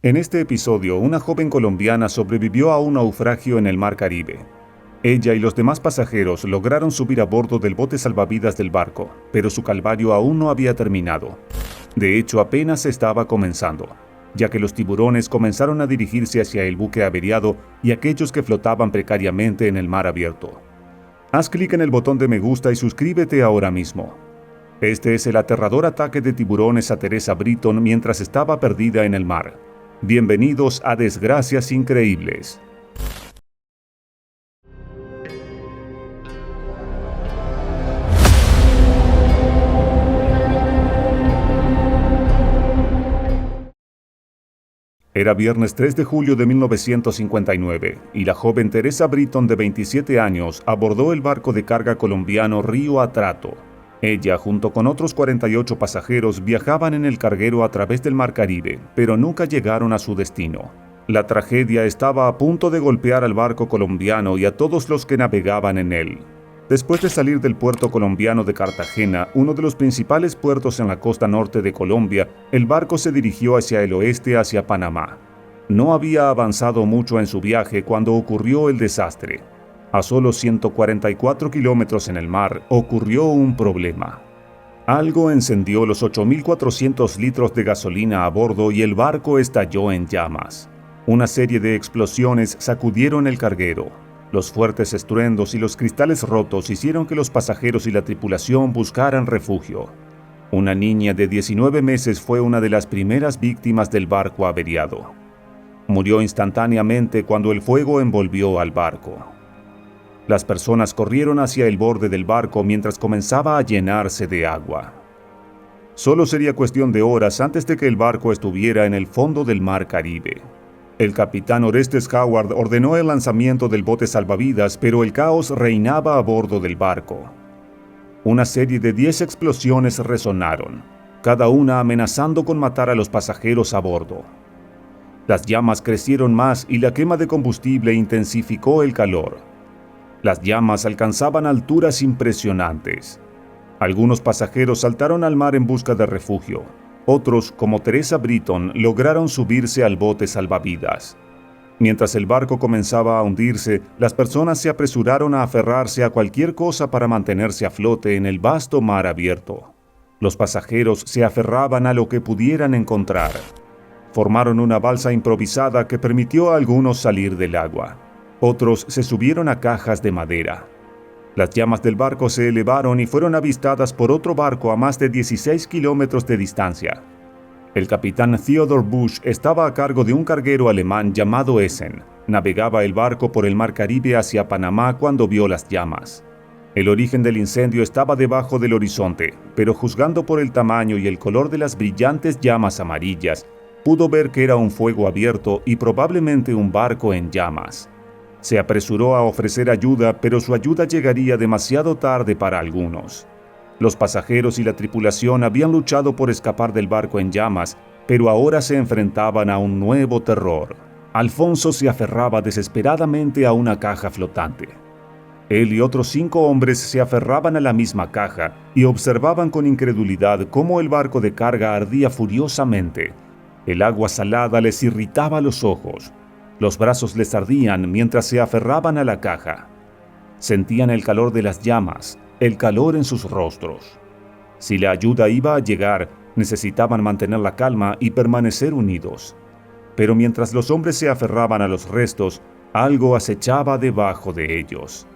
En este episodio, una joven colombiana sobrevivió a un naufragio en el Mar Caribe. Ella y los demás pasajeros lograron subir a bordo del bote salvavidas del barco, pero su calvario aún no había terminado. De hecho, apenas estaba comenzando, ya que los tiburones comenzaron a dirigirse hacia el buque averiado y aquellos que flotaban precariamente en el mar abierto. Haz clic en el botón de me gusta y suscríbete ahora mismo. Este es el aterrador ataque de tiburones a Teresa Britton mientras estaba perdida en el mar. Bienvenidos a Desgracias Increíbles. Era viernes 3 de julio de 1959 y la joven Teresa Britton de 27 años abordó el barco de carga colombiano Río Atrato. Ella, junto con otros 48 pasajeros, viajaban en el carguero a través del Mar Caribe, pero nunca llegaron a su destino. La tragedia estaba a punto de golpear al barco colombiano y a todos los que navegaban en él. Después de salir del puerto colombiano de Cartagena, uno de los principales puertos en la costa norte de Colombia, el barco se dirigió hacia el oeste, hacia Panamá. No había avanzado mucho en su viaje cuando ocurrió el desastre. A solo 144 kilómetros en el mar, ocurrió un problema. Algo encendió los 8.400 litros de gasolina a bordo y el barco estalló en llamas. Una serie de explosiones sacudieron el carguero. Los fuertes estruendos y los cristales rotos hicieron que los pasajeros y la tripulación buscaran refugio. Una niña de 19 meses fue una de las primeras víctimas del barco averiado. Murió instantáneamente cuando el fuego envolvió al barco. Las personas corrieron hacia el borde del barco mientras comenzaba a llenarse de agua. Solo sería cuestión de horas antes de que el barco estuviera en el fondo del Mar Caribe. El capitán Orestes Howard ordenó el lanzamiento del bote salvavidas, pero el caos reinaba a bordo del barco. Una serie de 10 explosiones resonaron, cada una amenazando con matar a los pasajeros a bordo. Las llamas crecieron más y la quema de combustible intensificó el calor. Las llamas alcanzaban alturas impresionantes. Algunos pasajeros saltaron al mar en busca de refugio. Otros, como Teresa Britton, lograron subirse al bote salvavidas. Mientras el barco comenzaba a hundirse, las personas se apresuraron a aferrarse a cualquier cosa para mantenerse a flote en el vasto mar abierto. Los pasajeros se aferraban a lo que pudieran encontrar. Formaron una balsa improvisada que permitió a algunos salir del agua. Otros se subieron a cajas de madera. Las llamas del barco se elevaron y fueron avistadas por otro barco a más de 16 kilómetros de distancia. El capitán Theodore Bush estaba a cargo de un carguero alemán llamado Essen. Navegaba el barco por el Mar Caribe hacia Panamá cuando vio las llamas. El origen del incendio estaba debajo del horizonte, pero juzgando por el tamaño y el color de las brillantes llamas amarillas, pudo ver que era un fuego abierto y probablemente un barco en llamas. Se apresuró a ofrecer ayuda, pero su ayuda llegaría demasiado tarde para algunos. Los pasajeros y la tripulación habían luchado por escapar del barco en llamas, pero ahora se enfrentaban a un nuevo terror. Alfonso se aferraba desesperadamente a una caja flotante. Él y otros 5 hombres se aferraban a la misma caja y observaban con incredulidad cómo el barco de carga ardía furiosamente. El agua salada les irritaba los ojos. Los brazos les ardían mientras se aferraban a la caja. Sentían el calor de las llamas, el calor en sus rostros. Si la ayuda iba a llegar, necesitaban mantener la calma y permanecer unidos. Pero mientras los hombres se aferraban a los restos, algo acechaba debajo de ellos.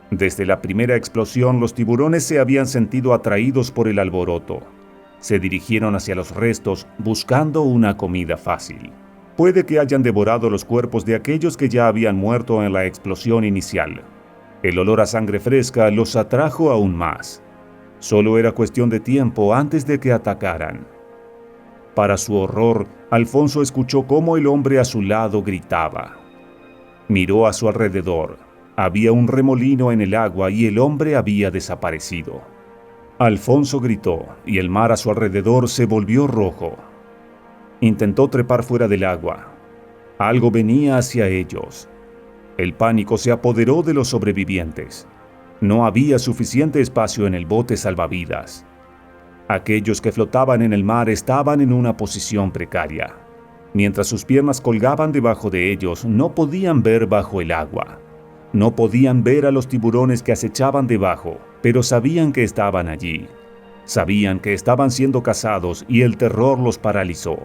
Desde la primera explosión, los tiburones se habían sentido atraídos por el alboroto. Se dirigieron hacia los restos, buscando una comida fácil. Puede que hayan devorado los cuerpos de aquellos que ya habían muerto en la explosión inicial. El olor a sangre fresca los atrajo aún más. Solo era cuestión de tiempo antes de que atacaran. Para su horror, Alfonso escuchó cómo el hombre a su lado gritaba. Miró a su alrededor. Había un remolino en el agua y el hombre había desaparecido. Alfonso gritó y el mar a su alrededor se volvió rojo. Intentó trepar fuera del agua. Algo venía hacia ellos. El pánico se apoderó de los sobrevivientes. No había suficiente espacio en el bote salvavidas. Aquellos que flotaban en el mar estaban en una posición precaria. Mientras sus piernas colgaban debajo de ellos, no podían ver bajo el agua. No podían ver a los tiburones que acechaban debajo, pero sabían que estaban allí. Sabían que estaban siendo cazados y el terror los paralizó.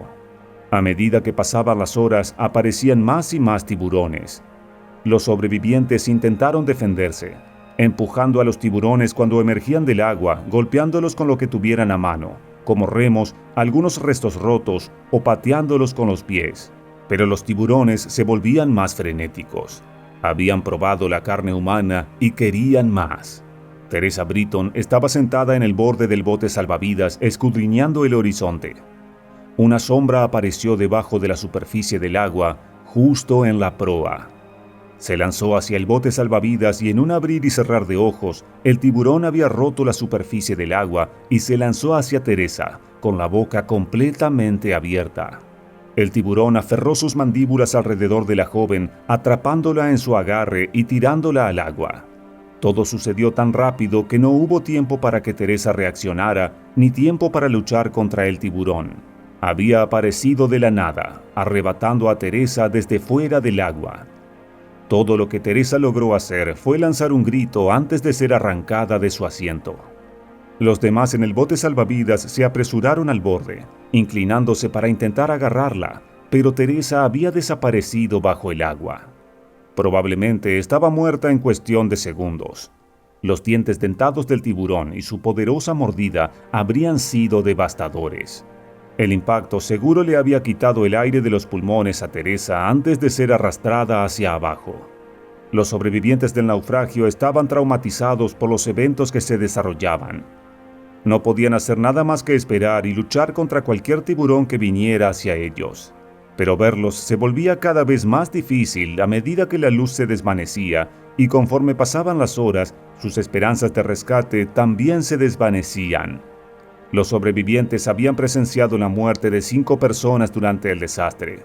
A medida que pasaban las horas, aparecían más y más tiburones. Los sobrevivientes intentaron defenderse, empujando a los tiburones cuando emergían del agua, golpeándolos con lo que tuvieran a mano, como remos, algunos restos rotos o pateándolos con los pies. Pero los tiburones se volvían más frenéticos. Habían probado la carne humana y querían más. Teresa Britton estaba sentada en el borde del bote salvavidas escudriñando el horizonte. Una sombra apareció debajo de la superficie del agua, justo en la proa. Se lanzó hacia el bote salvavidas y en un abrir y cerrar de ojos, el tiburón había roto la superficie del agua y se lanzó hacia Teresa, con la boca completamente abierta. El tiburón aferró sus mandíbulas alrededor de la joven, atrapándola en su agarre y tirándola al agua. Todo sucedió tan rápido que no hubo tiempo para que Teresa reaccionara, ni tiempo para luchar contra el tiburón. Había aparecido de la nada, arrebatando a Teresa desde fuera del agua. Todo lo que Teresa logró hacer fue lanzar un grito antes de ser arrancada de su asiento. Los demás en el bote salvavidas se apresuraron al borde, inclinándose para intentar agarrarla, pero Teresa había desaparecido bajo el agua. Probablemente estaba muerta en cuestión de segundos. Los dientes dentados del tiburón y su poderosa mordida habrían sido devastadores. El impacto seguro le había quitado el aire de los pulmones a Teresa antes de ser arrastrada hacia abajo. Los sobrevivientes del naufragio estaban traumatizados por los eventos que se desarrollaban. No podían hacer nada más que esperar y luchar contra cualquier tiburón que viniera hacia ellos. Pero verlos se volvía cada vez más difícil a medida que la luz se desvanecía y conforme pasaban las horas, sus esperanzas de rescate también se desvanecían. Los sobrevivientes habían presenciado la muerte de 5 personas durante el desastre.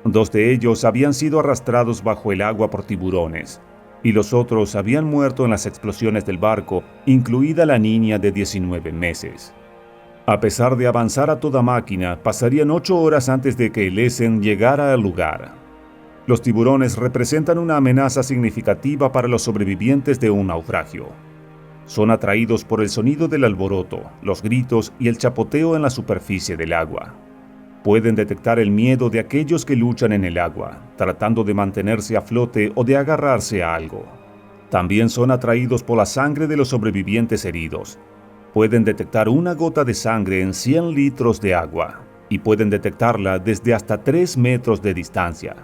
2 de ellos habían sido arrastrados bajo el agua por tiburones, y los otros habían muerto en las explosiones del barco, incluida la niña de 19 meses. A pesar de avanzar a toda máquina, pasarían 8 horas antes de que el Essen llegara al lugar. Los tiburones representan una amenaza significativa para los sobrevivientes de un naufragio. Son atraídos por el sonido del alboroto, los gritos y el chapoteo en la superficie del agua. Pueden detectar el miedo de aquellos que luchan en el agua, tratando de mantenerse a flote o de agarrarse a algo. También son atraídos por la sangre de los sobrevivientes heridos. Pueden detectar una gota de sangre en 100 litros de agua, y pueden detectarla desde hasta 3 metros de distancia.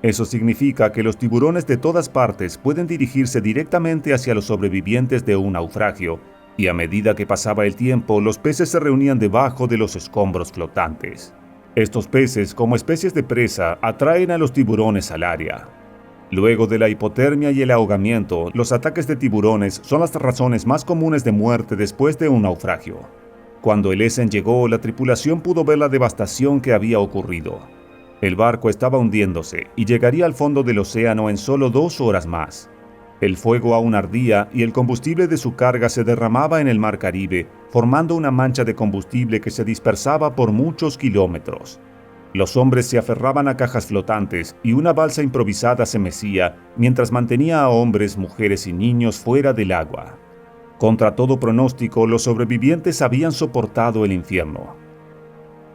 Eso significa que los tiburones de todas partes pueden dirigirse directamente hacia los sobrevivientes de un naufragio, y a medida que pasaba el tiempo, los peces se reunían debajo de los escombros flotantes. Estos peces, como especies de presa, atraen a los tiburones al área. Luego de la hipotermia y el ahogamiento, los ataques de tiburones son las razones más comunes de muerte después de un naufragio. Cuando el Essen llegó, la tripulación pudo ver la devastación que había ocurrido. El barco estaba hundiéndose y llegaría al fondo del océano en solo 2 horas más. El fuego aún ardía y el combustible de su carga se derramaba en el mar Caribe, formando una mancha de combustible que se dispersaba por muchos kilómetros. Los hombres se aferraban a cajas flotantes y una balsa improvisada se mecía mientras mantenía a hombres, mujeres y niños fuera del agua. Contra todo pronóstico, los sobrevivientes habían soportado el infierno.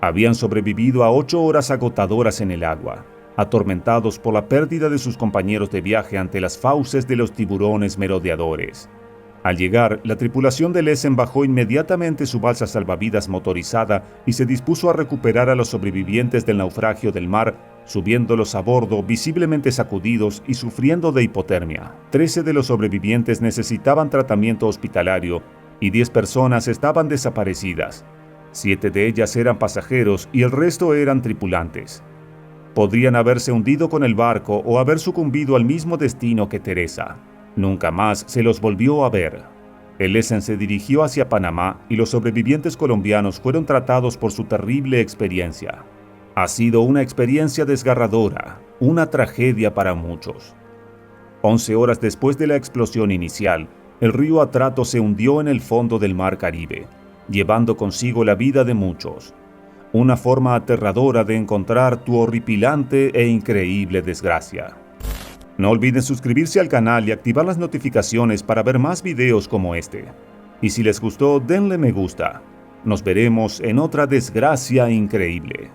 Habían sobrevivido a 8 horas agotadoras en el agua, atormentados por la pérdida de sus compañeros de viaje ante las fauces de los tiburones merodeadores. Al llegar, la tripulación del Essen bajó inmediatamente su balsa salvavidas motorizada y se dispuso a recuperar a los sobrevivientes del naufragio del mar, subiéndolos a bordo visiblemente sacudidos y sufriendo de hipotermia. 13 de los sobrevivientes necesitaban tratamiento hospitalario y 10 personas estaban desaparecidas. 7 de ellas eran pasajeros y el resto eran tripulantes. Podrían haberse hundido con el barco o haber sucumbido al mismo destino que Teresa. Nunca más se los volvió a ver. El Essen se dirigió hacia Panamá y los sobrevivientes colombianos fueron tratados por su terrible experiencia. Ha sido una experiencia desgarradora, una tragedia para muchos. 11 horas después de la explosión inicial, el río Atrato se hundió en el fondo del mar Caribe, llevando consigo la vida de muchos. Una forma aterradora de encontrar tu horripilante e increíble desgracia. No olviden suscribirse al canal y activar las notificaciones para ver más videos como este. Y si les gustó, denle me gusta. Nos veremos en otra desgracia increíble.